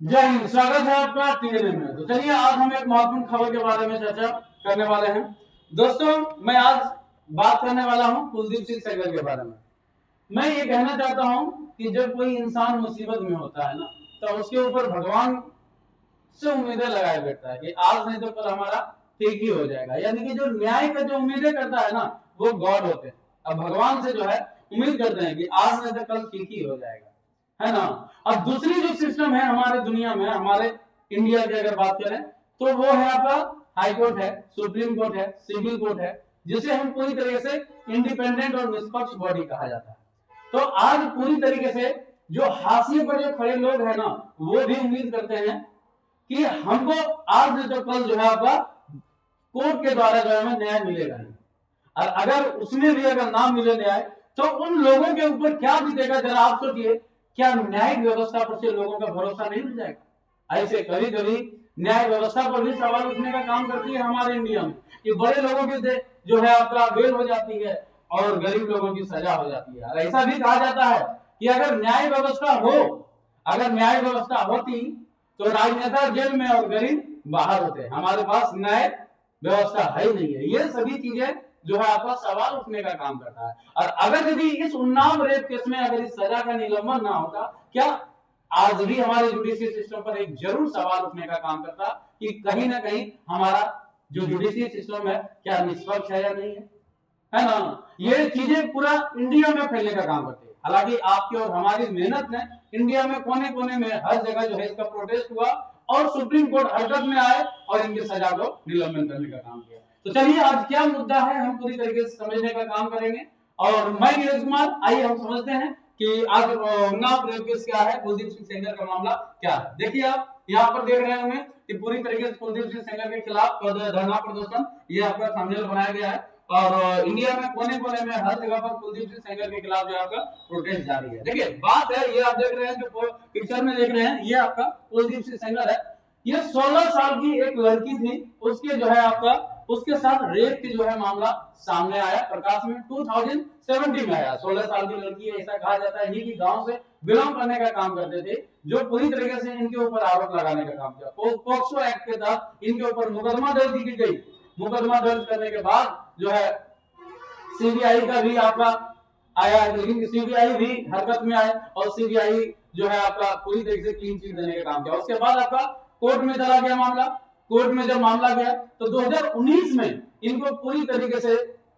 जय हिंद। स्वागत है आपका टीएनए में। तो चलिए आज हम एक महत्वपूर्ण खबर के बारे में चर्चा करने वाले हैं। दोस्तों, मैं आज बात करने वाला हूं कुलदीप सिंह सेंगर के बारे में। मैं ये कहना चाहता हूं कि जब कोई इंसान मुसीबत में होता है ना, तो उसके ऊपर भगवान से उम्मीदें लगाया बैठता है कि आज नहीं तो कल हमारा ठीक ही हो जाएगा। यानी कि जो न्याय का जो उम्मीदें करता है ना, वो गॉड होते हैं। अब भगवान से जो है उम्मीद करते हैं कि आज नहीं तो कल ठीक ही हो जाएगा, है ना। अब दूसरी जो सिस्टम है हमारे दुनिया में, हमारे इंडिया की अगर बात करें, तो वो है आपका हाई कोर्ट है, सुप्रीम कोर्ट है, सिविल कोर्ट है, जिसे हम पूरी तरीके से इंडिपेंडेंट और निष्पक्ष बॉडी कहा जाता है। तो आज पूरी तरीके से जो हाशिए पर जो खड़े लोग हैं ना, वो भी उम्मीद करते हैं कि हमको आज नहीं तो कल जो है आपका कोर्ट के द्वारा जो है न्याय मिलेगा ही। और अगर उसमें भी अगर ना मिले न्याय, तो उन लोगों के ऊपर क्या बीतेगा जरा आप सोचिए। क्या न्यायिक व्यवस्था पर से लोगों का भरोसा नहीं मिल जाएगा? ऐसे कभी कभी न्याय व्यवस्था पर भी सवाल उठने का काम करती है हमारे इंडिया में कि बड़े लोगों की जो है आपका बेल हो जाती है और गरीब लोगों की सजा हो जाती है। और ऐसा भी कहा जाता है कि अगर न्याय व्यवस्था हो, अगर न्याय व्यवस्था होती तो राजनेता जेल में और गरीब बाहर होते। हमारे पास न्याय व्यवस्था है ही नहीं है। ये सभी चीजें जो है आपका सवाल उठने का काम करता है। और अगर यदि इस उन्नाव रेप केस में अगर इस सजा का निलंबन ना होता, क्या आज भी हमारे जुडिशियल सिस्टम पर एक जरूर सवाल उठने का काम करता कि कहीं ना कहीं हमारा जो जुडिशियल सिस्टम है क्या निष्पक्ष है या नहीं है ना। ये चीजें पूरा इंडिया में फैलने का काम करती है। हालांकि आपकी और हमारी मेहनत ने इंडिया में कोने कोने में हर जगह जो है इसका प्रोटेस्ट हुआ और सुप्रीम कोर्ट हरकत में आए और इनकी सजा को निलंबन करने का काम किया। तो चलिए आज क्या मुद्दा है हम पूरी तरीके से समझने का काम करेंगे। और मैं नीरज कुमार, आइए हम समझते हैं कि आज उन्नाव रेप केस क्या है, कुलदीप सिंह सेंगर का मामला क्या है। देखिए आप यहाँ पर देख रहे होंगे कि पूरी तरीके से कुलदीप सिंह सेंगर के खिलाफ धरना प्रदर्शन ये आपका थंबनेल बनाया गया है। और इंडिया में कोने कोने में हर जगह पर कुलदीप सिंह सेंगर के खिलाफ जो आपका प्रोटेस्ट जारी है। देखिए बात है, ये आप देख रहे हैं जो पिक्चर में देख रहे हैं, ये आपका कुलदीप सिंह सेंगर है। ये 16 साल की एक लड़की थी, उसके जो है आपका उसके साथ रेप की जो है मामला सामने आया प्रकाश में 2017 में आया। 16 साल की लड़की है, ऐसा कहा जाता है ये कि गांव से बिलोंग करने का काम करते थे, जो पूरी तरीके से इनके ऊपर आरोप लगाने का काम किया। पोक्सो एक्ट के तहत इनके ऊपर मुकदमा दर्ज की गई। मुकदमा दर्ज करने के बाद जो है सीबीआई का भी आपका आया, लेकिन सीबीआई भी हरकत में आए और सीबीआई जो है आपका पूरी तरीके से क्लीन चिट देने का काम किया। उसके बाद आपका कोर्ट में चला गया मामला। कोर्ट में जब मामला गया तो 2019 में इनको पूरी तरीके से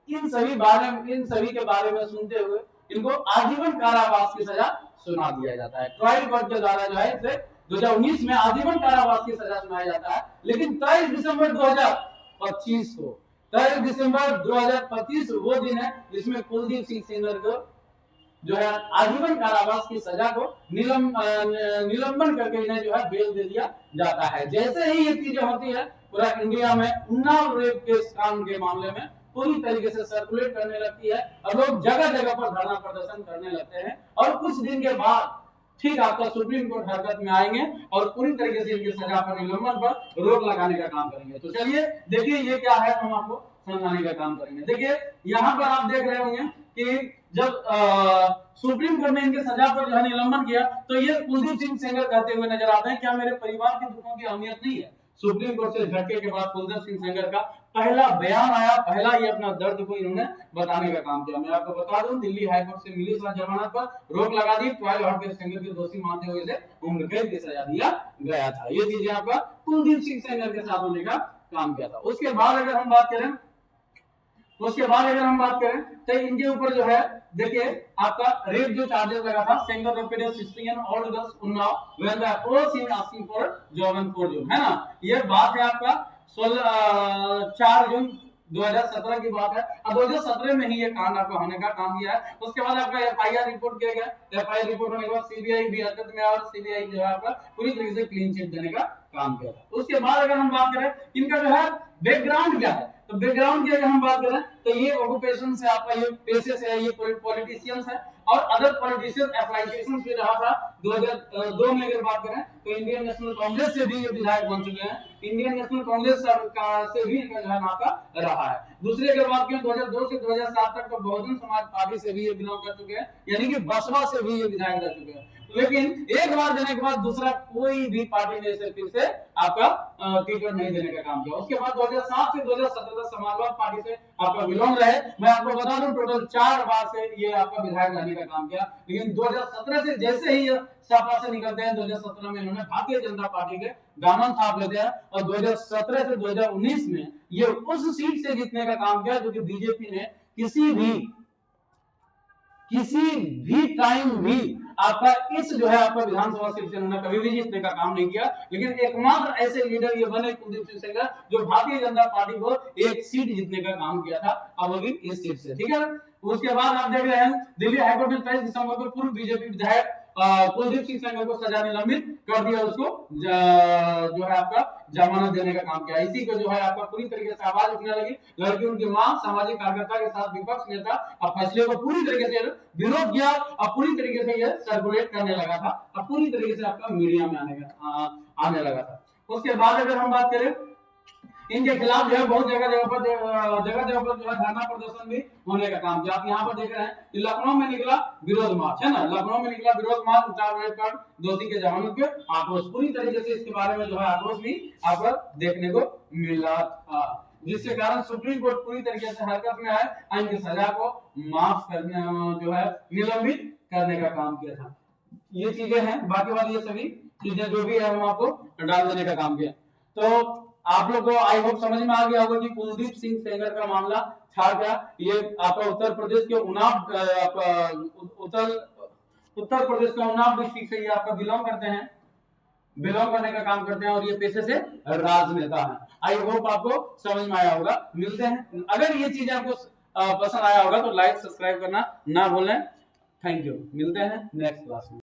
इन सभी के बारे में सुनते हुए इनको आजीवन कारावास की सजा सुना दिया जाता है। ट्रायल कोर्ट के द्वारा जो है इसे 2019 में आजीवन कारावास की सजा सुनाया जाता है। लेकिन 23 दिसंबर 2025 को 23 दिसंबर 2025 वो दिन है जिसमें कुलदीप सिंह सेंगर को जो है आजीवन कारावास की सजा को निलंबन करके इन्हें जो है बेल दे दिया जाता है। जैसे ही ये चीजें होती है, पूरा इंडिया में उन्नाव रेप केस कांड के मामले में पूरी तरीके से सर्कुलेट करने लगती है और लोग जगह जगह पर धरना प्रदर्शन करने लगते हैं। और कुछ दिन के बाद ठीक आपका सुप्रीम कोर्ट हरकत में आएंगे और पूरी तरीके से इनकी सजा पर निलंबन पर रोक लगाने का काम करेंगे। तो चलिए देखिए ये क्या है, हम आपको समझाने का काम करेंगे। देखिए यहाँ पर आप देख रहे होंगे कि जब सुप्रीम कोर्ट ने इनके सजा पर जो है निलंबन किया, तो ये कुलदीप सिंह सेंगर कहते हुए नजर आते हैं क्या मेरे परिवार के दुखों की अहमियत नहीं है। सुप्रीम कोर्ट से झटके के बाद कुलदीप सिंह सेंगर का पहला बयान आया, पहला ये अपना दर्द को इन्होंने बताने का काम किया। मैं आपको बता दूं दिल्ली हाईकोर्ट से मिली जमानत पर रोक लगा दी, ट्रायल हॉट सेंगर के दोषी मानते हुए इसे उम्र कैद की सजा दिया गया था। ये चीजें आपका कुलदीप सिंह सेंगर के साथ होने का काम किया था। उसके बाद अगर हम बात करें तो इनके ऊपर जो है देखिए आपका रेप जो चार्जेस लगा था, Sengar repeated 16 and old girls Unnao when the approach in asking for job and for job, है ना। ये बात है आपका 4 जून 2017 की बात है। अब 2017 में ही ये कांड आपका होने का काम किया है। उसके बाद आपका एफआईआर रिपोर्ट किया गया। एफआईआर रिपोर्ट होने के बाद सीबीआई भी हरकत में और सीबीआई जो है आपका पूरी तरीके से क्लीन चिट देने का काम किया था। उसके बाद अगर हम बात करें इनका जो है बैकग्राउंड क्या है, तो बैकग्राउंड की अगर हम बात करें तो ये ऑक्यूपेशन से आपका ये पेशे से है, ये पॉलिटिशियंस है और अदर पॉलिटिशियन एफिलिएशंस भी रहा था। 2002 में अगर बात करें तो इंडियन नेशनल कांग्रेस से भी ये विधायक बन चुके हैं। इंडियन नेशनल कांग्रेस से भी इनका जो है नाता रहा है। दूसरी अगर बात करें 2002 से 2007 तक तो बहुजन समाज पार्टी से भी ये बिलोंग कर चुके हैं, यानी कि बसपा से भी ये विधायक रह चुके हैं। लेकिन एक बार देने के बाद दूसरा कोई भी पार्टी ने इसे फिर से आपका टिकट नहीं देने का काम किया। उसके बाद 2007 से 2017 तक समाजवादी पार्टी से आपका बिलोंग रहे। मैं आपको बता दूं टोटल 4 बार से ये आपका विधायक रहने का काम किया, लेकिन 2017 से जैसे ही सपा से निकलते हैं 2017 में इन्होंने भारतीय जनता पार्टी के दामन थाप लेते हैं और 2017 से 2019 में ये उस सीट से जीतने का काम किया जो कि बीजेपी ने किसी भी टाइम भी आपका इस जो है आपका विधानसभा सीट से उन्होंने कभी भी जीतने का काम नहीं किया। लेकिन एकमात्र ऐसे लीडर ये बने कुलदीप सिंह सेंगर जो भारतीय जनता पार्टी को एक सीट जीतने का काम किया था, अब अभी इस सीट से, ठीक है। उसके बाद आप देख रहे हैं दिल्ली हाईकोर्ट ने 23 दिसंबर को पूर्व बीजेपी विधायक कुलदीप सिंह सेंगर को सजा निलंबित कर दिया, उसको जो है आपका जमानत देने का काम किया। इसी को जो है आपका पूरी तरीके से आवाज उठने लगी, लड़की उनकी मां सामाजिक कार्यकर्ता के साथ विपक्ष नेता अब फैसले को पूरी तरीके से विरोध किया और पूरी तरीके से यह सर्कुलेट करने लगा था, अब पूरी तरीके से आपका मीडिया में आने लगा था। उसके बाद अगर हम बात करें इनके खिलाफ जो है बहुत जगह पर जो है धरना प्रदर्शन भी होने का काम किया। आप यहाँ पर देख रहे हैं लखनऊ में निकला विरोध मार्च, है ना, लखनऊ में निकला विरोध मार्च, उच्चार पर दोषी के जमानत पे आक्रोश, पूरी तरीके से इसके बारे में जो है आक्रोश भी आपको देखने को मिल रहा था, जिसके कारण सुप्रीम कोर्ट पूरी तरीके से हरकत में आए, इनकी सजा को माफ करने जो है निलंबित करने का काम किया था। ये चीजें हैं, बाकी वाली ये सभी चीजें जो भी है हम आपको डाल देने का काम किया। तो आप लोग को आई होप समझ में आ गया होगा कि कुलदीप सिंह सेंगर का मामला था क्या। ये आपका उत्तर प्रदेश के उत्तर प्रदेश के उन्नाव डिस्ट्रिक्ट से ये आपका बिलोंग करने का काम करते हैं और ये पेशे से राजनेता हैं। आई होप आपको समझ में आया होगा। मिलते हैं, अगर ये चीज आपको पसंद आया होगा तो लाइक सब्सक्राइब करना ना भूलें। थैंक यू, मिलते हैं नेक्स्ट क्लास में।